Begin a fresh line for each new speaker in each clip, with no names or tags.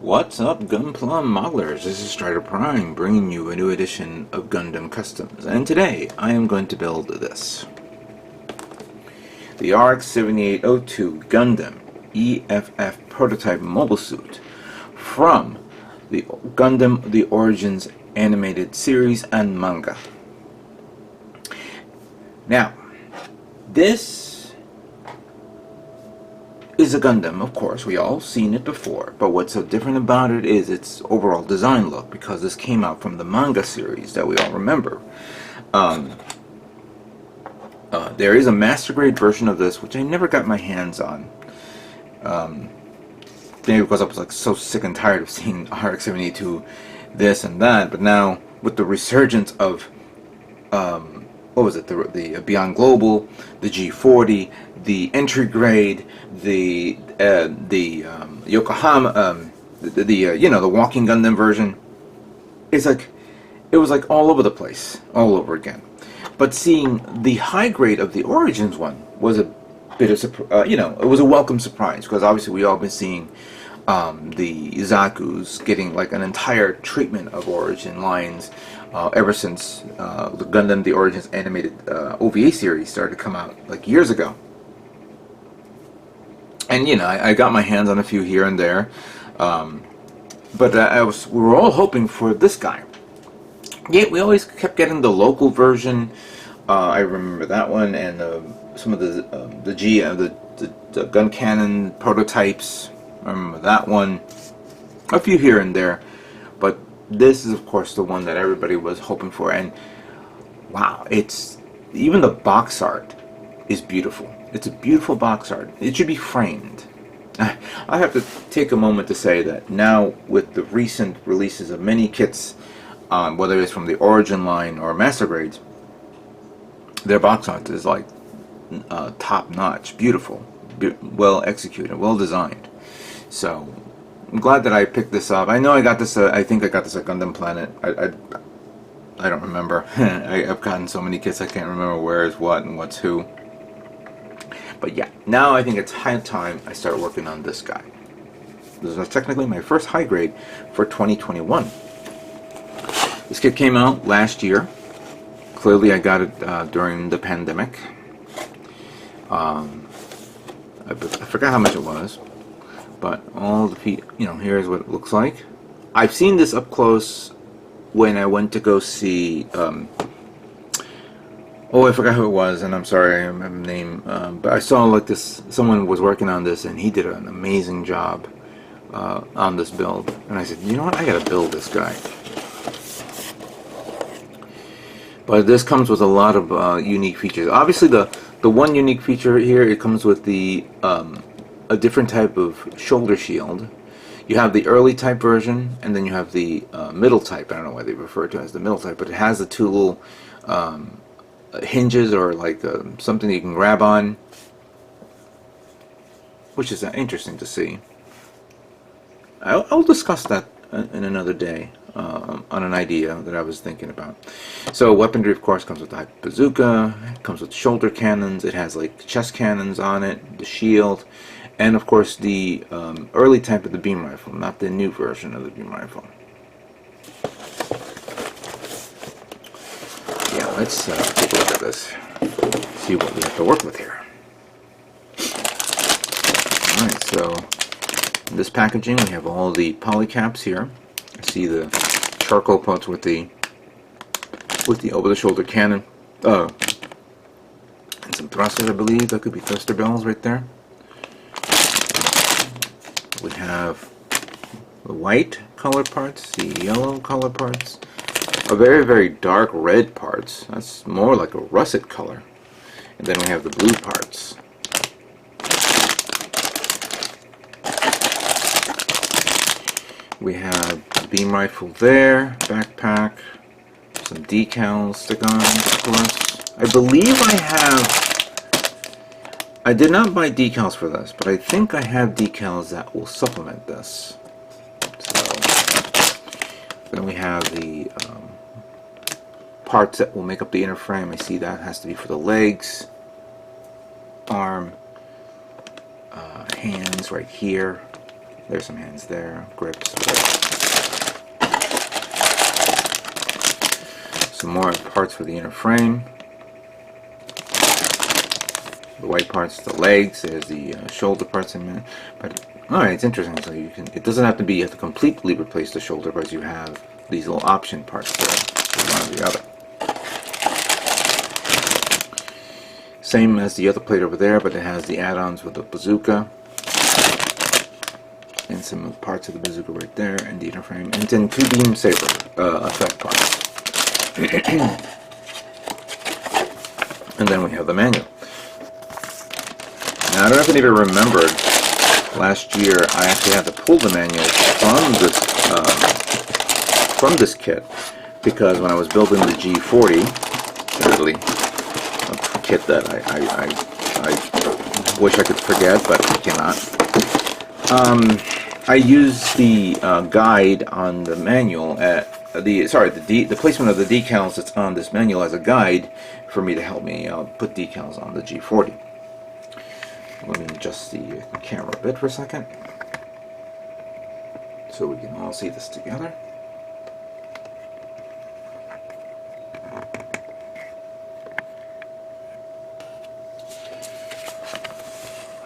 What's up, Gunplum modelers? This is Strider Prime bringing you a new edition of Gundam Customs, and today I am going to build this. The RX-78-02 Gundam EFF prototype mobile suit from the Gundam The Origins animated series and manga. Now, this is a Gundam, of course. We all seen it before, but what's so different about it is its overall design look, because this came out from the manga series that we all remember. There is a master grade version of this, which I never got my hands on. Maybe because I was like so sick and tired of seeing RX-78 this and that, but now with the resurgence of what was it? The Beyond Global, the G40, the entry grade, the Yokohama, the walking Gundam version. It was like all over the place, all over again. But seeing the high grade of the Origins one was a bit of it was a welcome surprise, because obviously we all been seeing the Zaku's getting like an entire treatment of Origin lines ever since the Gundam The Origins animated OVA series started to come out like years ago. And I got my hands on a few here and there, but we were all hoping for this guy. Yeah, we always kept getting the local version. I remember that one, and some of the gun cannon prototypes. I remember that one. A few here and there, but this is of course the one that everybody was hoping for. And wow, even the box art is beautiful. It's a beautiful box art. It should be framed. I have to take a moment to say that now, with the recent releases of many kits, whether it's from the Origin line or Master Grades, their box art is like top-notch, beautiful, well executed, well designed. So I'm glad that I picked this up. I know I got this. I think I got this at Gundam Planet. I don't remember. I've gotten so many kits I can't remember where is what and what's who. But yeah, now I think it's high time I start working on this guy. This is technically my first high grade for 2021. This kit came out last year. Clearly I got it during the pandemic. I forgot how much it was, but all the here's what it looks like. I've seen this up close when I went to go see I forgot who it was, and I'm sorry, I don't have a name, but I saw like this, someone was working on this and he did an amazing job on this build, and I said, you know what, I gotta build this guy. But this comes with a lot of unique features. Obviously the one unique feature here, it comes with the a different type of shoulder shield. You have the early type version, and then you have the middle type. I don't know why they refer to it as the middle type, but it has the two little hinges, or like something you can grab on, which is interesting to see. I'll discuss that in another day on an idea that I was thinking about. So weaponry, of course, comes with the Hyper Bazooka, it comes with shoulder cannons, it has like chest cannons on it, the shield, and of course the early type of the beam rifle, not the new version of the beam rifle. Yeah, let's take a look at this, see what we have to work with here. Alright, so in this packaging we have all the polycaps here. I see the charcoal parts with the over-the-shoulder cannon, and some thrusters, I believe. That could be thruster bells right there. We have the white color parts, the yellow color parts, a very, very dark red parts. That's more like a russet color. And then we have the blue parts. We have the beam rifle there, backpack, some decals, stick-ons, of course. I believe I did not buy decals for this, but I think I have decals that will supplement this. So, then we have the parts that will make up the inner frame. I see that has to be for the legs, arm, hands right here, There's some hands there, grips. Some more parts for the inner frame. The white parts, the legs. There's the shoulder parts in there. But alright, it's interesting. So you can. It doesn't have to be you have to completely replace the shoulder parts. You have these little option parts there, one or the other. Same as the other plate over there, but it has the add-ons with the bazooka and some parts of the bazooka right there, and the inner frame, and then 2 beam saber effect parts. And then we have the manual. Now I don't know if anybody remembered, last year I actually had to pull the manual from this kit, because when I was building the G40, literally a kit that I wish I could forget, but I cannot. I used the guide on the manual at the placement of the decals that's on this manual as a guide for me to help me put decals on the G40. Let me adjust the camera a bit for a second so we can all see this together.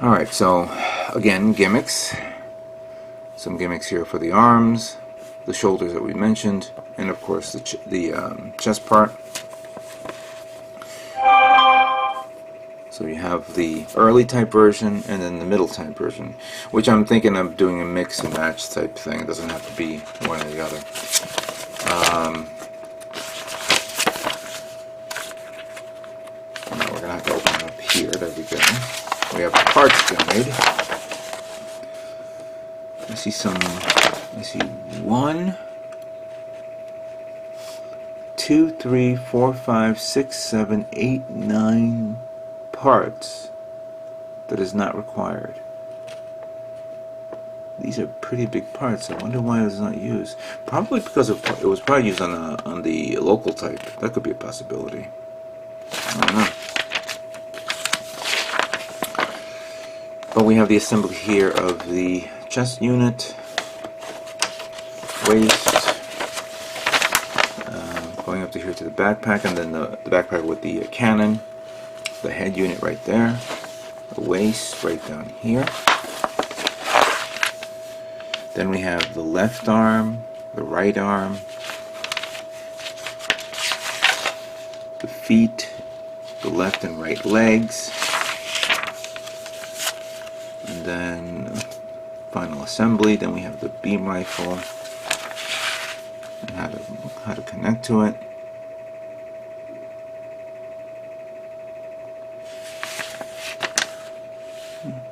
Alright, so again, gimmicks. Some gimmicks here for the arms, the shoulders that we mentioned, and of course the chest part. So you have the early type version and then the middle type version, which I'm thinking of doing a mix and match type thing. It doesn't have to be one or the other. Now we're going to have to open it up here. There we go. We have the parts guide. I see 1, 2, 3, 4, 5, 6, 7, 8, 9 parts that is not required. These are pretty big parts. I wonder why it was not used. Probably because it was probably used on the local type. That could be a possibility. I don't know. But we have the assembly here of the chest unit, waist, going up to here to the backpack, and then the backpack with the cannon, the head unit right there, the waist right down here. Then we have the left arm, the right arm, the feet, the left and right legs, and then final assembly. Then we have the beam rifle and how to connect to it.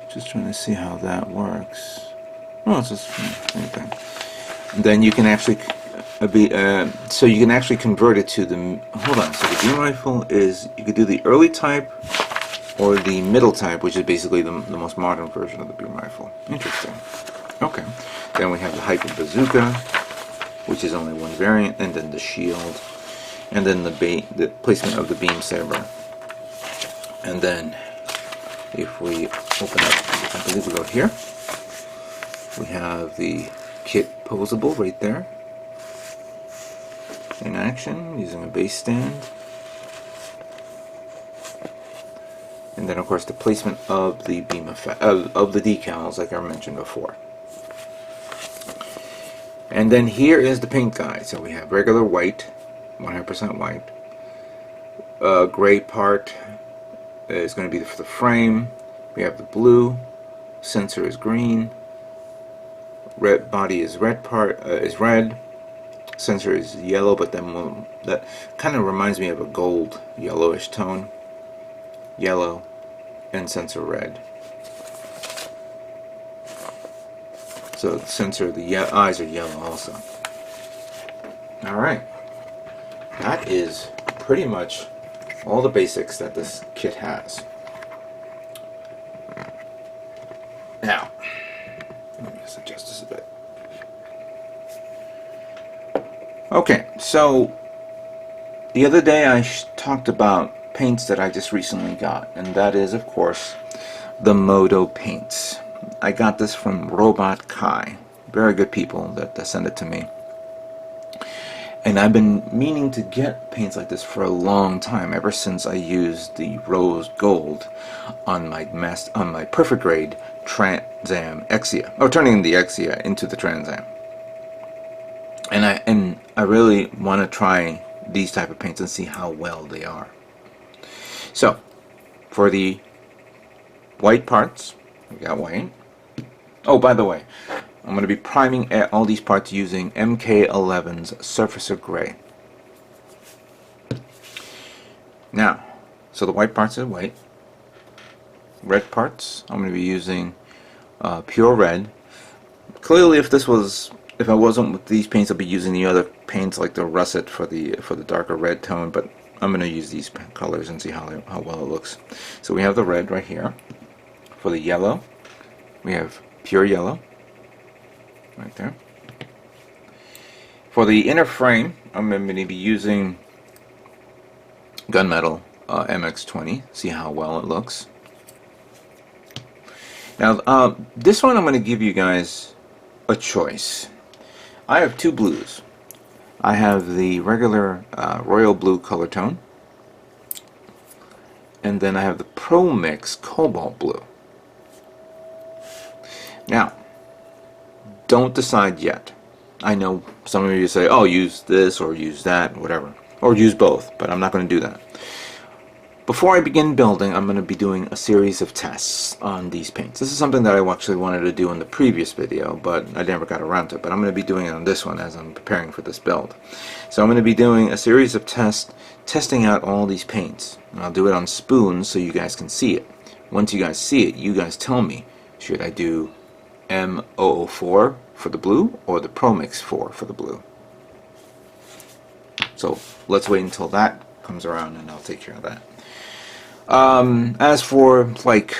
Just trying to see how that works. Oh, it's just same thing. And then you can actually so you can actually convert it to the. Hold on. So the beam rifle is you could do the early type or the middle type, which is basically the most modern version of the beam rifle. Interesting. Okay. Then we have the hyper bazooka, which is only one variant, and then the shield, and then the placement of the beam saber. And then if we open up, I believe we go here, we have the kit posable right there in action using a base stand. And then of course the placement of the beam effect, of the decals like I mentioned before. And then here is the paint guide. So we have regular white, 100% white. Gray part is going to be for the frame. We have the blue. Sensor is green. Red body is red part is red. Sensor is yellow, but then that kind of reminds me of a gold yellowish tone. Yellow and sensor red. So the sensor, the eyes are yellow also. Alright. That is pretty much all the basics that this kit has. Now, let me just adjust this a bit. Okay, so the other day I talked about paints that I just recently got, and that is, of course, the Modo paints. I got this from Robot Kai. Very good people that sent it to me. And I've been meaning to get paints like this for a long time, ever since I used the rose gold on my perfect grade Trans Am Exia, or turning the Exia into the Trans Am. And I really want to try these type of paints and see how well they are. So, for the white parts, we got white. Oh, by the way, I'm going to be priming all these parts using MK11's Surfacer Gray. Now, so the white parts are white. Red parts, I'm going to be using pure red. Clearly, if I wasn't with these paints, I'd be using the other paints like the russet for the darker red tone. But I'm going to use these colors and see how well it looks. So we have the red right here. For the yellow, we have pure yellow. Right there. For the inner frame, I'm going to be using Gunmetal MX20. See how well it looks. Now, this one I'm going to give you guys a choice. I have two blues. I have the regular royal blue color tone, and then I have the Pro Mix Cobalt Blue. Now, don't decide yet. I know some of you say, oh, use this or use that, whatever. Or use both, but I'm not going to do that. Before I begin building, I'm going to be doing a series of tests on these paints. This is something that I actually wanted to do in the previous video, but I never got around to it. But I'm going to be doing it on this one as I'm preparing for this build. So I'm going to be doing a series of tests, testing out all these paints. And I'll do it on spoons so you guys can see it. Once you guys see it, you guys tell me, should I do M004 for the blue or the Pro Mix 4 for the blue? So let's wait until that comes around and I'll take care of that. As for, like,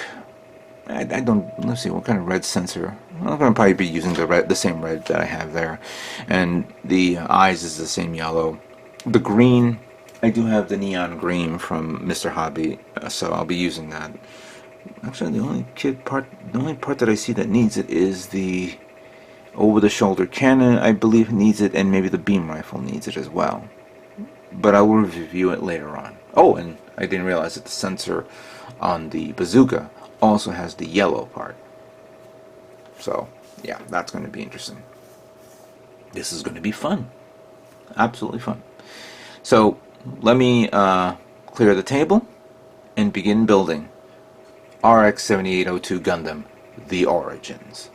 I don't, let's see, what kind of red sensor? I'm going to probably be using the same red that I have there. And the eyes is the same yellow. The green, I do have the neon green from Mr. Hobby, so I'll be using that. Actually, the only part that I see that needs it is the over-the-shoulder cannon, I believe, needs it, and maybe the beam rifle needs it as well. But I will review it later on. Oh, and I didn't realize that the sensor on the bazooka also has the yellow part. So, yeah, that's going to be interesting. This is going to be fun. Absolutely fun. So, let me clear the table and begin building RX-78-02 Gundam, The Origins.